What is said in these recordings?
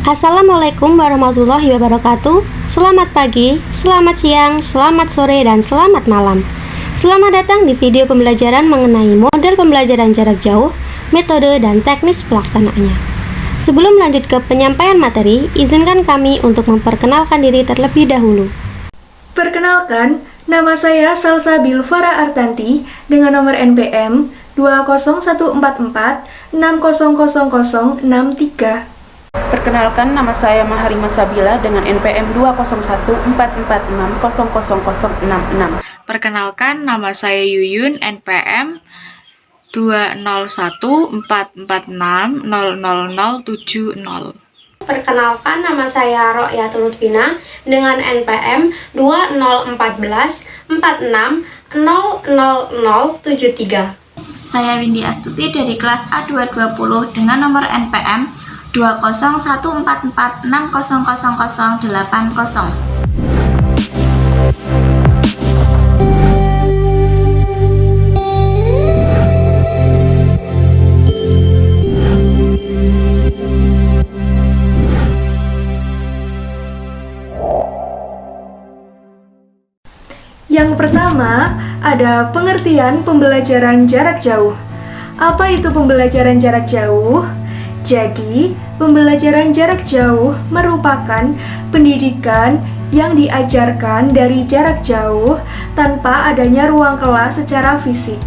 Assalamualaikum warahmatullahi wabarakatuh. Selamat pagi, selamat siang, selamat sore, dan selamat malam. Selamat datang di video pembelajaran mengenai model pembelajaran jarak jauh, metode, dan teknis pelaksanaannya. Sebelum lanjut ke penyampaian materi, izinkan kami untuk memperkenalkan diri terlebih dahulu. Perkenalkan, nama saya Salsabil Farah Artanti dengan nomor NPM 20144600063. Perkenalkan, nama saya Maharima Sabila dengan NPM 20144600066. Perkenalkan, nama saya Yuyun, NPM 20144600070. Perkenalkan, nama saya Ro'yatul Lutfina dengan NPM 20414600073. Saya Windy Astuti dari kelas A220 dengan nomor NPM 20144600080. Yang pertama, ada pengertian pembelajaran jarak jauh. Apa itu pembelajaran jarak jauh? Jadi, pembelajaran jarak jauh merupakan pendidikan yang diajarkan dari jarak jauh tanpa adanya ruang kelas secara fisik.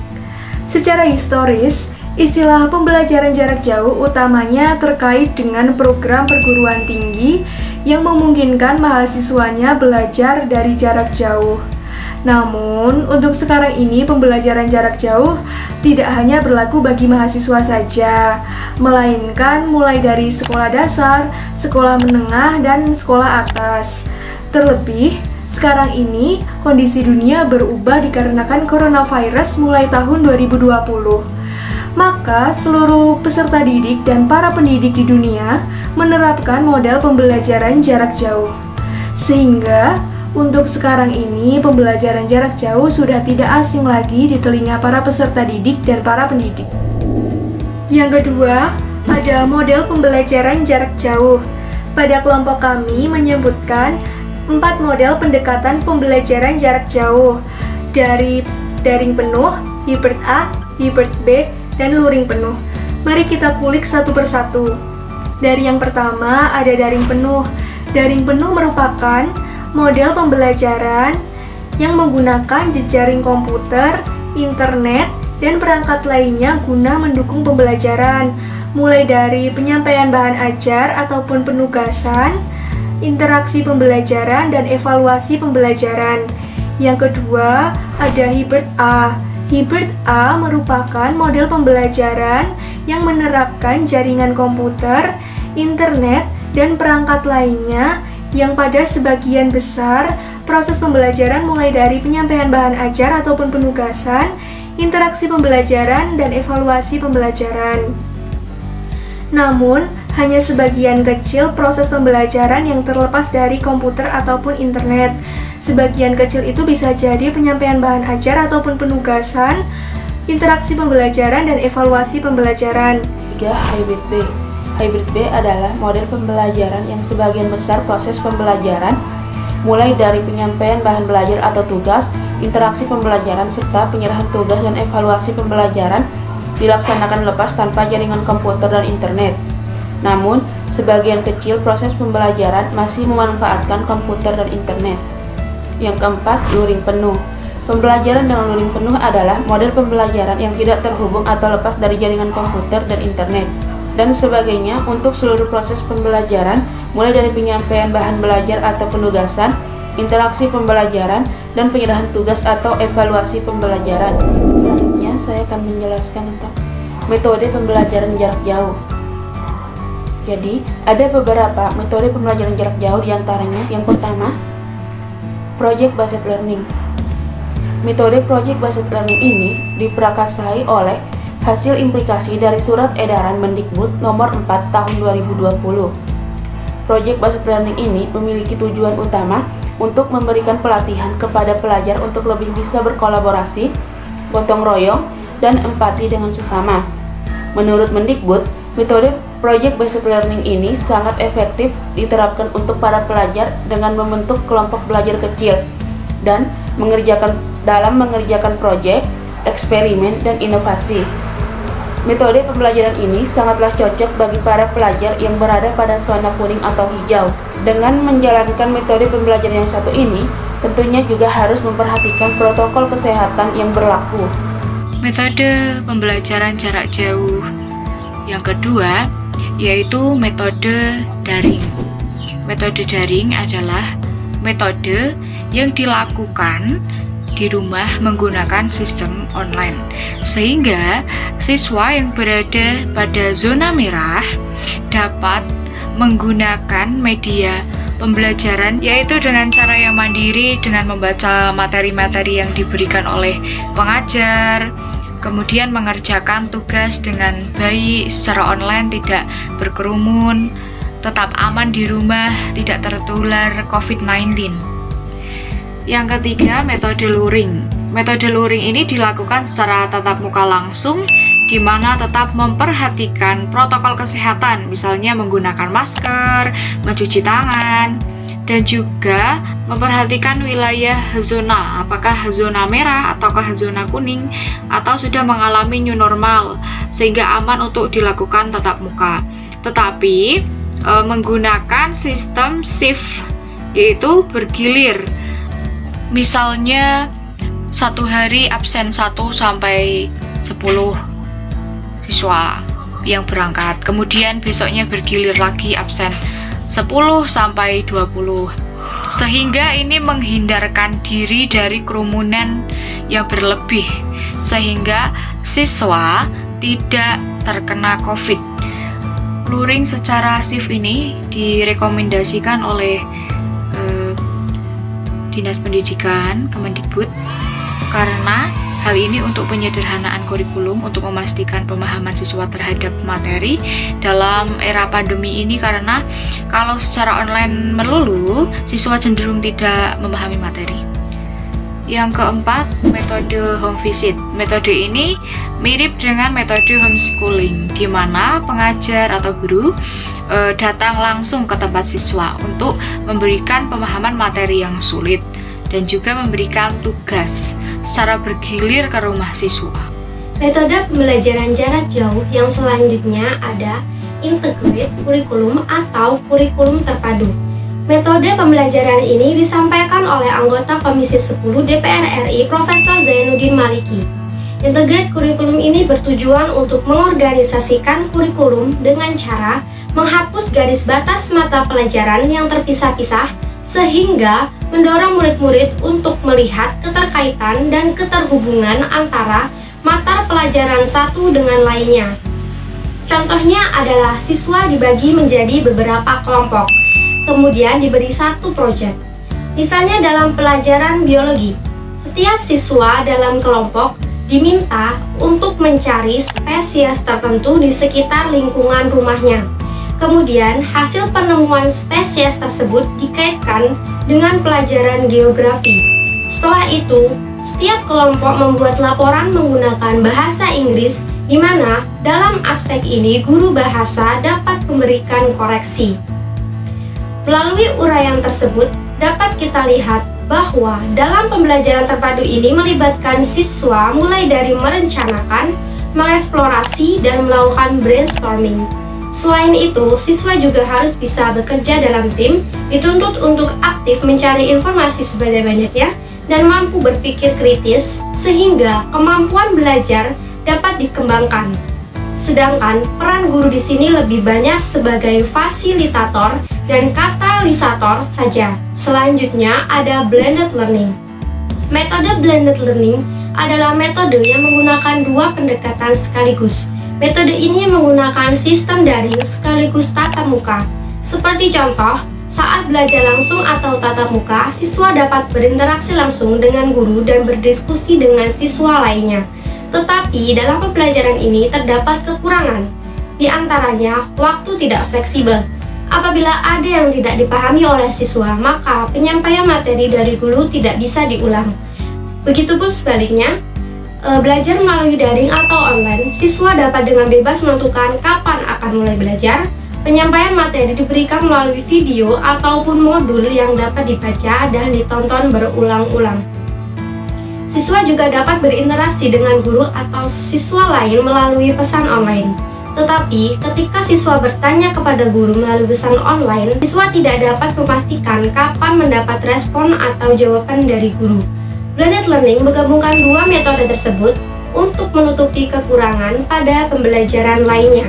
Secara historis, istilah pembelajaran jarak jauh utamanya terkait dengan program perguruan tinggi yang memungkinkan mahasiswanya belajar dari jarak jauh. Namun, untuk sekarang ini pembelajaran jarak jauh tidak hanya berlaku bagi mahasiswa saja, melainkan mulai dari sekolah dasar, sekolah menengah, dan sekolah atas. Terlebih, sekarang ini kondisi dunia berubah dikarenakan coronavirus mulai tahun 2020. Maka, seluruh peserta didik dan para pendidik di dunia menerapkan model pembelajaran jarak jauh. Sehingga, untuk sekarang ini, pembelajaran jarak jauh sudah tidak asing lagi di telinga para peserta didik dan para pendidik. Yang kedua, ada model pembelajaran jarak jauh. Pada kelompok kami menyebutkan 4 model pendekatan pembelajaran jarak jauh, dari daring penuh, hybrid A, hybrid B, dan luring penuh. Mari kita kulik satu persatu. Dari yang pertama, ada daring penuh. Daring penuh merupakan model pembelajaran yang menggunakan jejaring komputer, internet, dan perangkat lainnya guna mendukung pembelajaran, mulai dari penyampaian bahan ajar ataupun penugasan, interaksi pembelajaran, dan evaluasi pembelajaran. Yang kedua, ada hybrid A. Hybrid A merupakan model pembelajaran yang menerapkan jaringan komputer, internet, dan perangkat lainnya yang pada sebagian besar proses pembelajaran mulai dari penyampaian bahan ajar ataupun penugasan, interaksi pembelajaran, dan evaluasi pembelajaran. Namun, hanya sebagian kecil proses pembelajaran yang terlepas dari komputer ataupun internet. Sebagian kecil itu bisa jadi penyampaian bahan ajar ataupun penugasan, interaksi pembelajaran, dan evaluasi pembelajaran. 3. Hybrid B. Hybrid B adalah model pembelajaran yang sebagian besar proses pembelajaran mulai dari penyampaian bahan belajar atau tugas, interaksi pembelajaran, serta penyerahan tugas dan evaluasi pembelajaran dilaksanakan lepas tanpa jaringan komputer dan internet. Namun, sebagian kecil proses pembelajaran masih memanfaatkan komputer dan internet. Yang keempat, luring penuh. Pembelajaran dengan luring penuh adalah model pembelajaran yang tidak terhubung atau lepas dari jaringan komputer dan internet dan sebagainya untuk seluruh proses pembelajaran, mulai dari penyampaian bahan belajar atau penugasan, interaksi pembelajaran, dan penyerahan tugas atau evaluasi pembelajaran. Selanjutnya, saya akan menjelaskan tentang metode pembelajaran jarak jauh. Jadi, ada beberapa metode pembelajaran jarak jauh, diantaranya yang pertama, Project Based Learning. Metode Project Based Learning ini diprakarsai oleh hasil implikasi dari Surat Edaran Mendikbud Nomor 4 Tahun 2020. Project Based Learning ini memiliki tujuan utama untuk memberikan pelatihan kepada pelajar untuk lebih bisa berkolaborasi, gotong royong, dan empati dengan sesama. Menurut Mendikbud, metode Project based learning ini sangat efektif diterapkan untuk para pelajar dengan membentuk kelompok belajar kecil dan mengerjakan proyek, eksperimen, dan inovasi. Metode pembelajaran ini sangatlah cocok bagi para pelajar yang berada pada zona kuning atau hijau. Dengan menjalankan metode pembelajaran yang satu ini, tentunya juga harus memperhatikan protokol kesehatan yang berlaku. Metode pembelajaran jarak jauh yang kedua yaitu metode daring. Metode daring adalah metode yang dilakukan di rumah menggunakan sistem online, sehingga siswa yang berada pada zona merah dapat menggunakan media pembelajaran yaitu dengan cara yang mandiri dengan membaca materi-materi yang diberikan oleh pengajar, kemudian mengerjakan tugas dengan baik secara online, tidak berkerumun, tetap aman di rumah, tidak tertular COVID-19. Yang ketiga, metode luring. Metode luring ini dilakukan secara tatap muka langsung, di mana tetap memperhatikan protokol kesehatan, misalnya menggunakan masker, mencuci tangan, dan juga memperhatikan wilayah zona, apakah zona merah ataukah zona kuning, atau sudah mengalami new normal, sehingga aman untuk dilakukan tatap muka. Tetapi menggunakan sistem shift, yaitu bergilir. Misalnya satu hari absen 1 sampai 10 siswa yang berangkat, kemudian besoknya bergilir lagi absen 10 sampai 20, sehingga ini menghindarkan diri dari kerumunan yang berlebih, sehingga siswa tidak terkena COVID. Luring secara shift ini direkomendasikan oleh Dinas Pendidikan Kemendikbud karena hal ini untuk penyederhanaan kurikulum, untuk memastikan pemahaman siswa terhadap materi dalam era pandemi ini, karena kalau secara online melulu, siswa cenderung tidak memahami materi. Yang keempat, metode home visit. Metode ini mirip dengan metode homeschooling, di mana pengajar atau guru datang langsung ke tempat siswa untuk memberikan pemahaman materi yang sulit dan juga memberikan tugas secara bergilir ke rumah siswa. Metode pembelajaran jarak jauh yang selanjutnya ada integrated kurikulum atau kurikulum terpadu. Metode pembelajaran ini disampaikan oleh anggota Komisi 10 DPR RI Profesor Zainuddin Maliki. Integrated kurikulum ini bertujuan untuk mengorganisasikan kurikulum dengan cara menghapus garis batas mata pelajaran yang terpisah-pisah, sehingga mendorong murid-murid untuk melihat keterkaitan dan keterhubungan antara mata pelajaran satu dengan lainnya. Contohnya adalah siswa dibagi menjadi beberapa kelompok, kemudian diberi satu proyek. Misalnya dalam pelajaran biologi, setiap siswa dalam kelompok diminta untuk mencari spesies tertentu di sekitar lingkungan rumahnya. Kemudian, hasil penemuan spesies tersebut dikaitkan dengan pelajaran geografi. Setelah itu, setiap kelompok membuat laporan menggunakan bahasa Inggris, di mana dalam aspek ini guru bahasa dapat memberikan koreksi. Melalui uraian tersebut, dapat kita lihat bahwa dalam pembelajaran terpadu ini melibatkan siswa mulai dari merencanakan, mengeksplorasi, dan melakukan brainstorming. Selain itu, siswa juga harus bisa bekerja dalam tim, dituntut untuk aktif mencari informasi sebanyak-banyaknya, dan mampu berpikir kritis, sehingga kemampuan belajar dapat dikembangkan. Sedangkan peran guru di sini lebih banyak sebagai fasilitator dan katalisator saja. Selanjutnya ada blended learning. Metode blended learning adalah metode yang menggunakan dua pendekatan sekaligus. Metode ini menggunakan sistem daring sekaligus tatap muka. Seperti contoh, saat belajar langsung atau tatap muka, siswa dapat berinteraksi langsung dengan guru dan berdiskusi dengan siswa lainnya. Tetapi dalam pembelajaran ini terdapat kekurangan. Di antaranya, waktu tidak fleksibel. Apabila ada yang tidak dipahami oleh siswa, maka penyampaian materi dari guru tidak bisa diulang. Begitupun sebaliknya, belajar melalui daring atau online, siswa dapat dengan bebas menentukan kapan akan mulai belajar. Penyampaian materi diberikan melalui video ataupun modul yang dapat dibaca dan ditonton berulang-ulang. Siswa juga dapat berinteraksi dengan guru atau siswa lain melalui pesan online. Tetapi, ketika siswa bertanya kepada guru melalui pesan online, siswa tidak dapat memastikan kapan mendapat respon atau jawaban dari guru. Blended learning menggabungkan dua metode tersebut untuk menutupi kekurangan pada pembelajaran lainnya.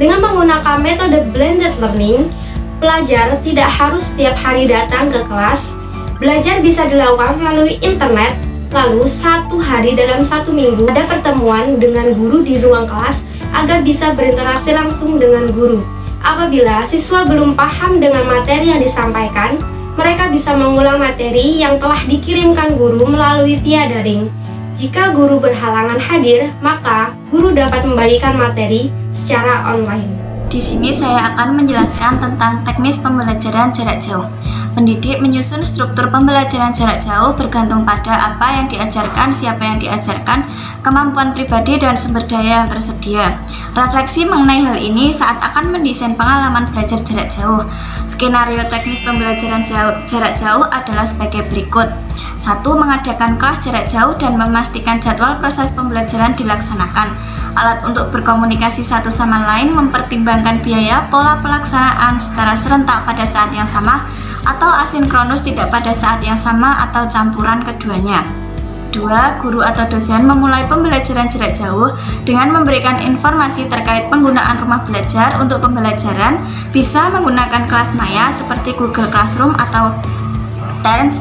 Dengan menggunakan metode blended learning, pelajar tidak harus setiap hari datang ke kelas. Belajar bisa dilakukan melalui internet, lalu 1 hari dalam 1 minggu ada pertemuan dengan guru di ruang kelas agar bisa berinteraksi langsung dengan guru. Apabila siswa belum paham dengan materi yang disampaikan, mereka bisa mengulang materi yang telah dikirimkan guru melalui via daring. Jika guru berhalangan hadir, maka guru dapat memberikan materi secara online. Di sini saya akan menjelaskan tentang teknis pembelajaran jarak jauh. Pendidik menyusun struktur pembelajaran jarak jauh bergantung pada apa yang diajarkan, siapa yang diajarkan, kemampuan pribadi, dan sumber daya yang tersedia. Refleksi mengenai hal ini saat akan mendesain pengalaman belajar jarak jauh. Skenario teknis pembelajaran jarak jauh adalah sebagai berikut. 1. Mengadakan kelas jarak jauh dan memastikan jadwal proses pembelajaran dilaksanakan. Alat untuk berkomunikasi satu sama lain, mempertimbangkan biaya, pola pelaksanaan secara serentak pada saat yang sama, atau asinkronus tidak pada saat yang sama, atau campuran keduanya. 2. Guru atau dosen memulai pembelajaran jarak jauh dengan memberikan informasi terkait penggunaan rumah belajar untuk pembelajaran, bisa menggunakan kelas maya seperti Google Classroom atau Teams,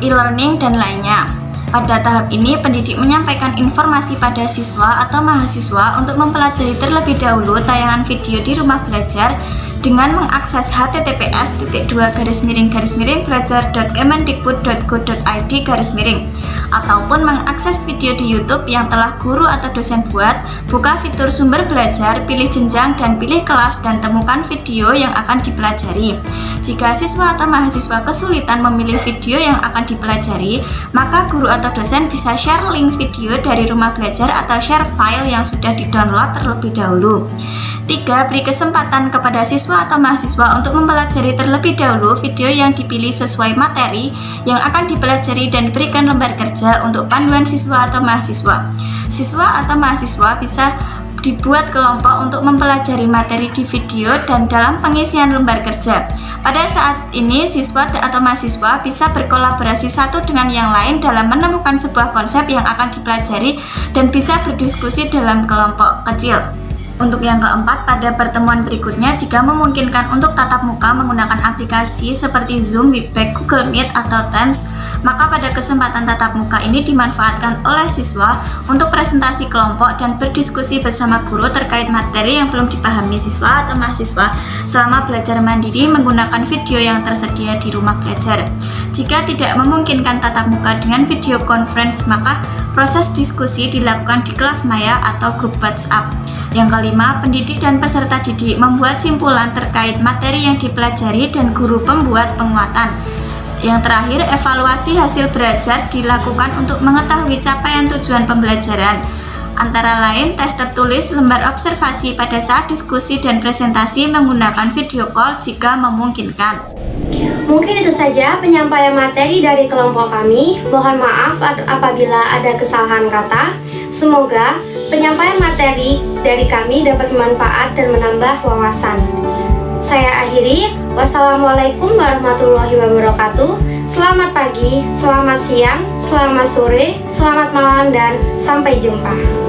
e-learning, dan lainnya. Pada tahap ini, pendidik menyampaikan informasi pada siswa atau mahasiswa untuk mempelajari terlebih dahulu tayangan video di rumah belajar dengan mengakses https://belajar.kemendikbud.go.id/ ataupun mengakses video di YouTube yang telah guru atau dosen buat. Buka fitur sumber belajar, pilih jenjang dan pilih kelas, dan temukan video yang akan dipelajari. Jika siswa atau mahasiswa kesulitan memilih video yang akan dipelajari, maka guru atau dosen bisa share link video dari rumah belajar atau share file yang sudah di-download terlebih dahulu. 3. Beri kesempatan kepada siswa atau mahasiswa untuk mempelajari terlebih dahulu video yang dipilih sesuai materi yang akan dipelajari dan berikan lembar kerja untuk panduan siswa atau mahasiswa. Siswa atau mahasiswa bisa dibuat kelompok untuk mempelajari materi di video dan dalam pengisian lembar kerja. Pada saat ini, siswa atau mahasiswa bisa berkolaborasi satu dengan yang lain dalam menemukan sebuah konsep yang akan dipelajari dan bisa berdiskusi dalam kelompok kecil. Untuk yang keempat, pada pertemuan berikutnya, jika memungkinkan untuk tatap muka menggunakan aplikasi seperti Zoom, Webex, Google Meet, atau Teams, maka pada kesempatan tatap muka ini dimanfaatkan oleh siswa untuk presentasi kelompok dan berdiskusi bersama guru terkait materi yang belum dipahami siswa atau mahasiswa selama belajar mandiri menggunakan video yang tersedia di rumah belajar. Jika tidak memungkinkan tatap muka dengan video conference, maka proses diskusi dilakukan di kelas maya atau grup WhatsApp. Yang kelima, pendidik dan peserta didik membuat simpulan terkait materi yang dipelajari dan guru pembuat penguatan. Yang terakhir, evaluasi hasil belajar dilakukan untuk mengetahui capaian tujuan pembelajaran. Antara lain, tes tertulis, lembar observasi pada saat diskusi, dan presentasi menggunakan video call jika memungkinkan. Mungkin itu saja penyampaian materi dari kelompok kami. Mohon maaf apabila ada kesalahan kata. Semoga penyampaian materi dari kami dapat bermanfaat dan menambah wawasan. Saya akhiri. Wassalamualaikum warahmatullahi wabarakatuh. Selamat pagi, selamat siang, selamat sore, selamat malam, dan sampai jumpa.